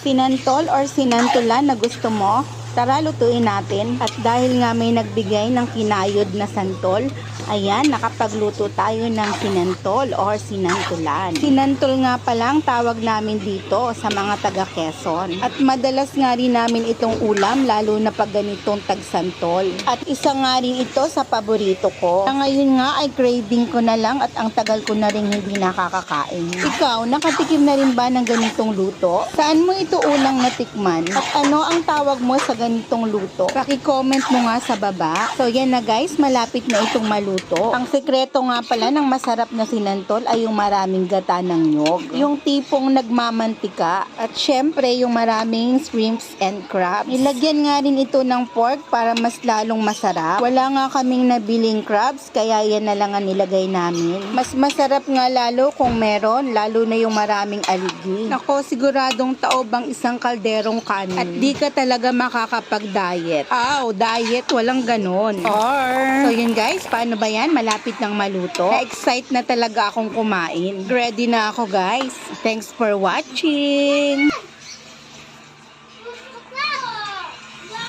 Sinantol or sinantulan na gusto mo? Tara, lutuin natin. At dahil nga may nagbigay ng kinayod na santol, ayan, nakapagluto tayo ng sinantol or sinantulan. Sinantol nga palang tawag namin dito sa mga taga Quezon. At madalas nga rin namin itong ulam, lalo na pag ganitong tagsantol. At isa nga rin ito sa paborito ko. Ngayon nga ay craving ko na lang at ang tagal ko na rin hindi nakakakain. Ikaw, nakatikim na rin ba ng ganitong luto? Saan mo ito unang natikman? At ano ang tawag mo sa ganitong luto? Paki-comment mo nga sa baba. So yan na guys, malapit na itong maluto. Ang sekreto nga pala ng masarap na sinantol ay yung maraming gata ng nyog. Yung tipong nagmamantika. At syempre yung maraming shrimps and crabs. Nilagyan nga rin ito ng pork para mas lalong masarap. Wala nga kaming nabiling crabs, kaya yan na lang ang nilagay namin. Mas masarap nga lalo kung meron, lalo na yung maraming aligi. Nako, siguradong taob ang isang kalderong kanin. At di ka talaga makakapag-diet. Diet, walang ganon. So yun guys, paano ba yan? Malapit nang maluto. Na-excite na talaga akong kumain. Ready na ako guys. Thanks for watching.